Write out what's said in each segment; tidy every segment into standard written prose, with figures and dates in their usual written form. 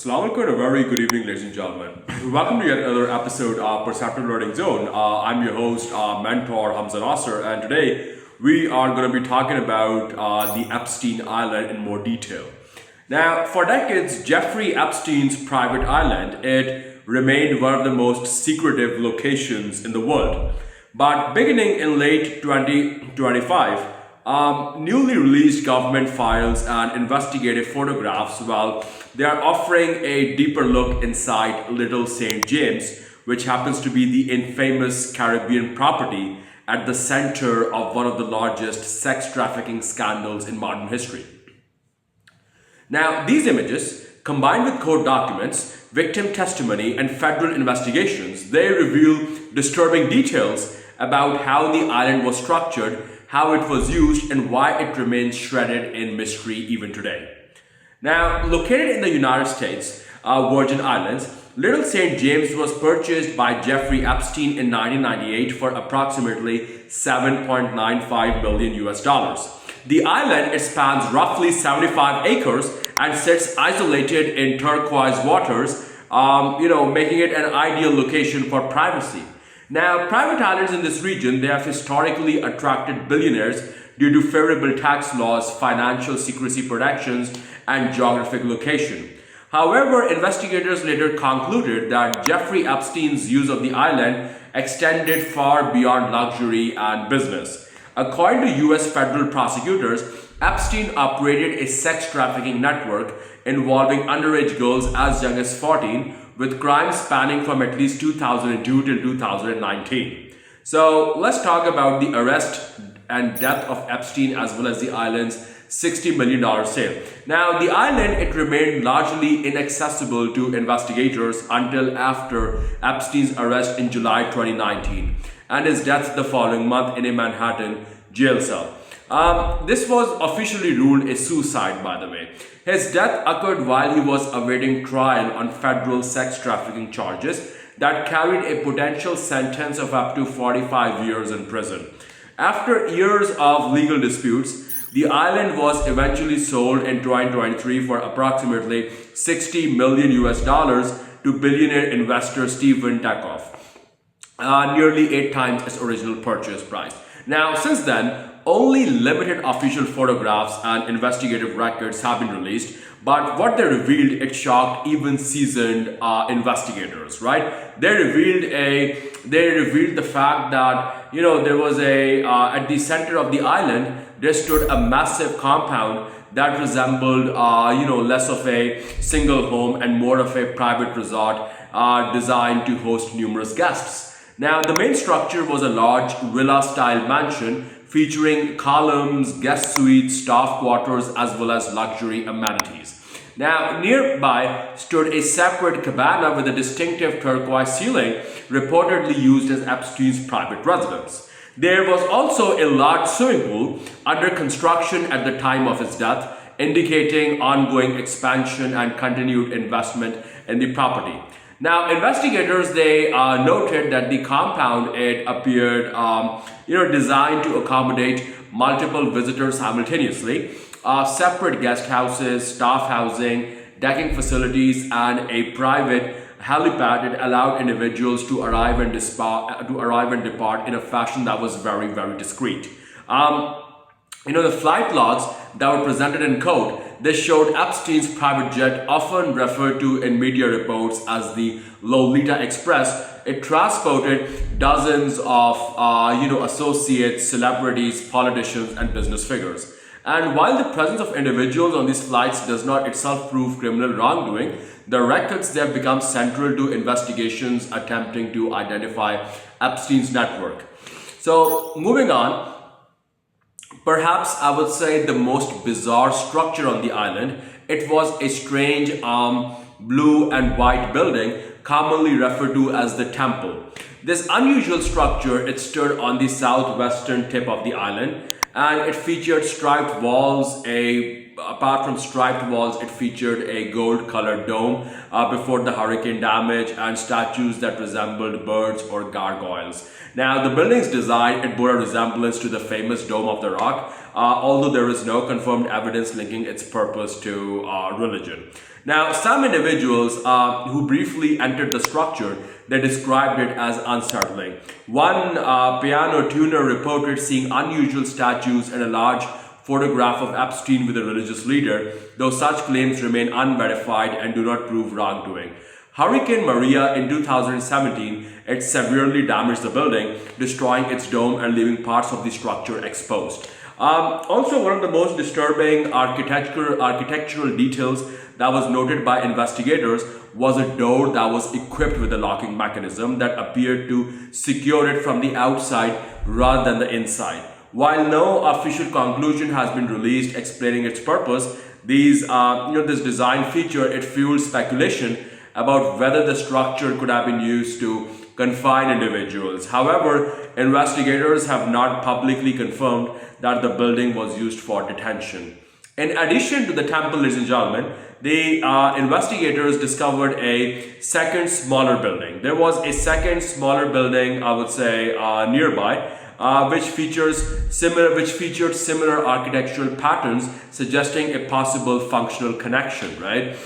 Assalamu alaikum and a very good evening, ladies and gentlemen. Welcome to yet another episode of Perceptive Learning Zone. I'm your host, mentor Hamza Nasser, and today we are going to be talking about the Epstein Island in more detail. Now, for decades, Jeffrey Epstein's private island, it remained one of the most secretive locations in the world. But beginning in late 2025, newly released government files and investigative photographs, well, they are offering a deeper look inside Little St. James, which happens to be the infamous Caribbean property at the center of one of the largest sex trafficking scandals in modern history. Now, these images, combined with court documents, victim testimony, and federal investigations, they reveal disturbing details about how the island was structured, how it was used, and why it remains shredded in mystery even today. Now, located in the United States, Virgin Islands, Little St. James was purchased by Jeffrey Epstein in 1998 for approximately $7.95 million US dollars. The island, it spans roughly 75 acres and sits isolated in turquoise waters, making it an ideal location for privacy. Now, private islands in this region, they have historically attracted billionaires due to favorable tax laws, financial secrecy protections, and geographic location. However, investigators later concluded that Jeffrey Epstein's use of the island extended far beyond luxury and business. According to US federal prosecutors, Epstein operated a sex trafficking network involving underage girls as young as 14, with crimes spanning from at least 2002 till 2019. So let's talk about the arrest and death of Epstein as well as the island's $60 million sale. Now, the island, it remained largely inaccessible to investigators until after Epstein's arrest in July 2019 and his death the following month in a Manhattan jail cell. This was officially ruled a suicide, by the way. His death occurred while he was awaiting trial on federal sex trafficking charges that carried a potential sentence of up to 45 years in prison. After years of legal disputes, the island was eventually sold in 2023 for approximately $60 million US dollars to billionaire investor Steven Takoff, nearly 8 times its original purchase price. Now, since then, only limited official photographs and investigative records have been released, but what they revealed, it shocked even seasoned investigators, right? They revealed the fact that, there was at the center of the island, there stood a massive compound that resembled, less of a single home and more of a private resort designed to host numerous guests. Now, the main structure was a large villa-style mansion featuring columns, guest suites, staff quarters, as well as luxury amenities. Now, nearby stood a separate cabana with a distinctive turquoise ceiling, reportedly used as Epstein's private residence. There was also a large swimming pool under construction at the time of his death, indicating ongoing expansion and continued investment in the property. Now, investigators, they noted that the compound, it appeared, designed to accommodate multiple visitors simultaneously, separate guest houses, staff housing, decking facilities, and a private helipad that allowed individuals to arrive and depart in a fashion that was very, very discreet. The flight logs that were presented in court, they showed Epstein's private jet, often referred to in media reports as the Lolita Express. It transported dozens of, associates, celebrities, politicians, and business figures. And while the presence of individuals on these flights does not itself prove criminal wrongdoing, the records, they have become central to investigations attempting to identify Epstein's network. So, moving on, perhaps I would say the most bizarre structure on the island, it was a strange blue and white building commonly referred to as the temple. This unusual structure, it stood on the southwestern tip of the island, and it featured striped walls. Apart from striped walls, it featured a gold-colored dome before the hurricane damage and statues that resembled birds or gargoyles. Now, the building's design, it bore a resemblance to the famous Dome of the Rock, although there is no confirmed evidence linking its purpose to religion. Now, some individuals who briefly entered the structure, they described it as unsettling. One piano tuner reported seeing unusual statues and a large photograph of Epstein with a religious leader, though such claims remain unverified and do not prove wrongdoing. Hurricane Maria in 2017, it severely damaged the building, destroying its dome and leaving parts of the structure exposed. Also, one of the most disturbing architectural details that was noted by investigators was a door that was equipped with a locking mechanism that appeared to secure it from the outside rather than the inside. While no official conclusion has been released explaining its purpose, this design feature, it fueled speculation about whether the structure could have been used to confine individuals. However, investigators have not publicly confirmed that the building was used for detention. In addition to the temple, ladies and gentlemen, the investigators discovered a second smaller building. There was a second smaller building, I would say, nearby, which featured similar architectural patterns, suggesting a possible functional connection, right?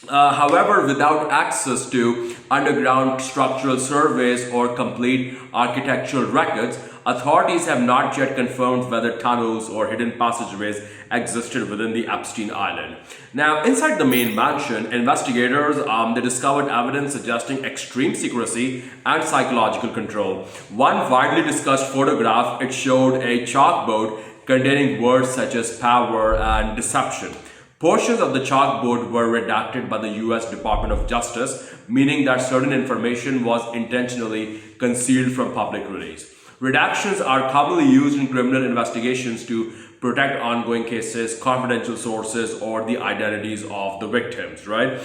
However, without access to underground structural surveys or complete architectural records, authorities have not yet confirmed whether tunnels or hidden passageways existed within the Epstein Island. Now, inside the main mansion, investigators they discovered evidence suggesting extreme secrecy and psychological control. One widely discussed photograph, it showed a chalkboard containing words such as power and deception. Portions of the chalkboard were redacted by the US Department of Justice, meaning that certain information was intentionally concealed from public release. Redactions are commonly used in criminal investigations to protect ongoing cases, confidential sources, or the identities of the victims, right?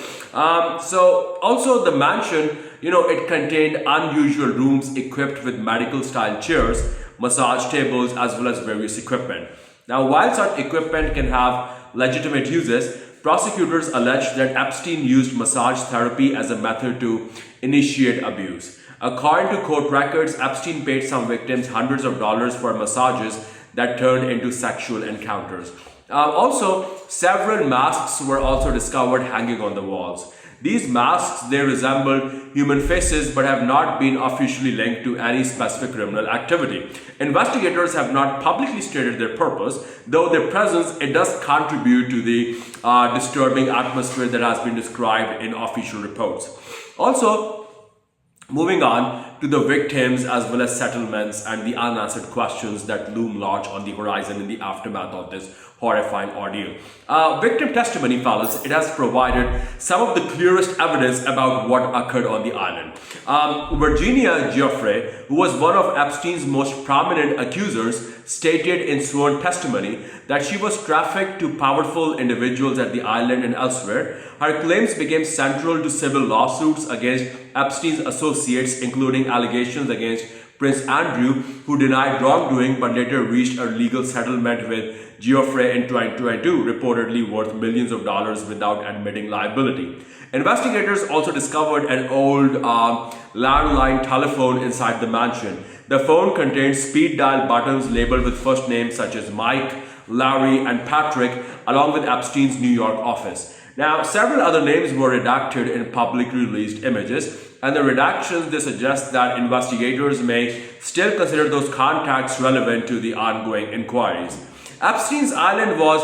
So also the mansion, it contained unusual rooms equipped with medical style chairs, massage tables, as well as various equipment. Now, while such equipment can have legitimate uses, prosecutors allege that Epstein used massage therapy as a method to initiate abuse. According to court records, Epstein paid some victims hundreds of dollars for massages that turned into sexual encounters. Also, several masks were also discovered hanging on the walls. These masks, they resemble human faces but have not been officially linked to any specific criminal activity. Investigators have not publicly stated their purpose, though their presence, it does contribute to the disturbing atmosphere that has been described in official reports. Also, moving on to the victims as well as settlements and the unanswered questions that loom large on the horizon in the aftermath of this horrifying ordeal. Victim testimony, fellas, it has provided some of the clearest evidence about what occurred on the island. Virginia Giuffre, who was one of Epstein's most prominent accusers, stated in sworn testimony that she was trafficked to powerful individuals at the island and elsewhere. Her claims became central to civil lawsuits against Epstein's associates, including allegations against Prince Andrew, who denied wrongdoing but later reached a legal settlement with Giuffre in 2022, reportedly worth millions of dollars without admitting liability. Investigators also discovered an old landline telephone inside the mansion. The phone contained speed dial buttons labeled with first names such as Mike, Larry, and Patrick, along with Epstein's New York office. Now, several other names were redacted in publicly released images, and the redactions, they suggest that investigators may still consider those contacts relevant to the ongoing inquiries. Epstein's Island was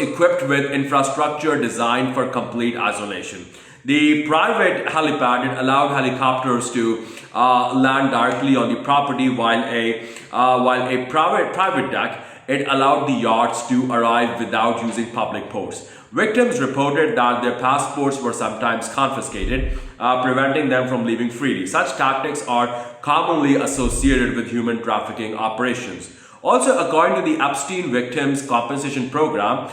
equipped with infrastructure designed for complete isolation. The private helipad, it allowed helicopters to land directly on the property, while a private deck, it allowed the yachts to arrive without using public ports. Victims reported that their passports were sometimes confiscated, preventing them from leaving freely. Such tactics are commonly associated with human trafficking operations. Also, according to the Epstein Victims Compensation Program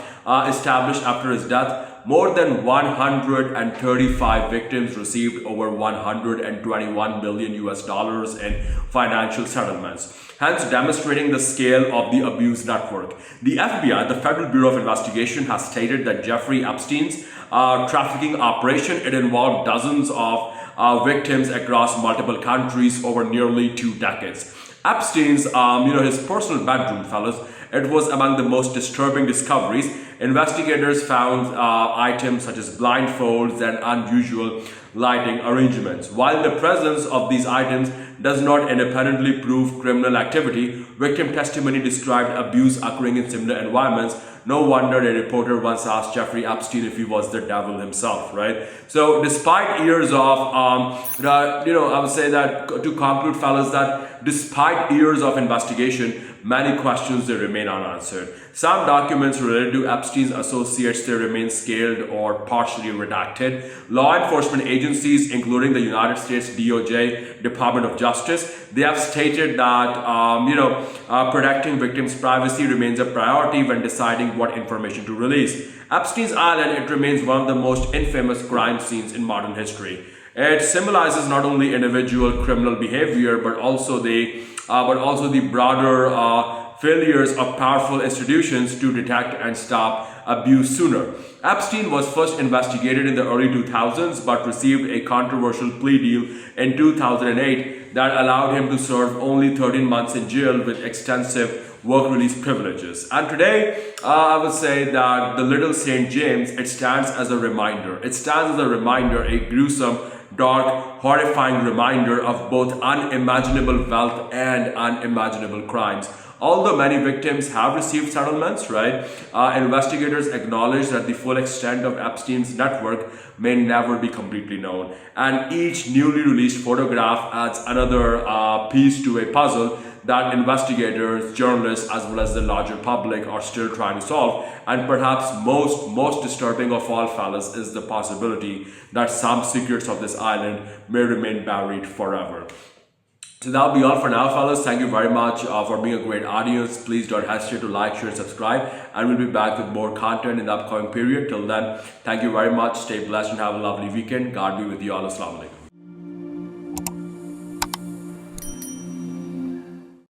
established after his death, more than 135 victims received over 121 million US dollars in financial settlements, hence demonstrating the scale of the abuse network. The FBI, the Federal Bureau of Investigation, has stated that Jeffrey Epstein's trafficking operation, it involved dozens of victims across multiple countries over nearly 2 decades. Epstein's, his personal bedroom, fellas, it was among the most disturbing discoveries. Investigators found items such as blindfolds and unusual lighting arrangements. While the presence of these items does not independently prove criminal activity, victim testimony described abuse occurring in similar environments. No wonder a reporter once asked Jeffrey Epstein if he was the devil himself, right? So despite years of, I would say that to conclude, fellas, that despite years of investigation, many questions they remain unanswered. Some documents related to Epstein's associates they remain scaled or partially redacted. Law enforcement agencies, including the United States DOJ, Department of Justice, they have stated that protecting victims' privacy remains a priority when deciding what information to release. Epstein's Island, it remains one of the most infamous crime scenes in modern history. It symbolizes not only individual criminal behavior, but also the broader failures of powerful institutions to detect and stop abuse sooner. Epstein was first investigated in the early 2000s, but received a controversial plea deal in 2008 that allowed him to serve only 13 months in jail with extensive work release privileges. And today, I would say that the Little St. James, it stands as a reminder. It stands as a reminder, a gruesome, dark, horrifying reminder of both unimaginable wealth and unimaginable crimes. Although many victims have received settlements, right, investigators acknowledge that the full extent of Epstein's network may never be completely known. And each newly released photograph adds another piece to a puzzle that investigators, journalists, as well as the larger public are still trying to solve. And perhaps most disturbing of all, fellas, is the possibility that some secrets of this island may remain buried forever. So that'll be all for now, fellas. Thank you very much for being a great audience. Please don't hesitate to like, share, and subscribe. And we'll be back with more content in the upcoming period. Till then, thank you very much. Stay blessed and have a lovely weekend. God be with you all. Assalamu alaikum.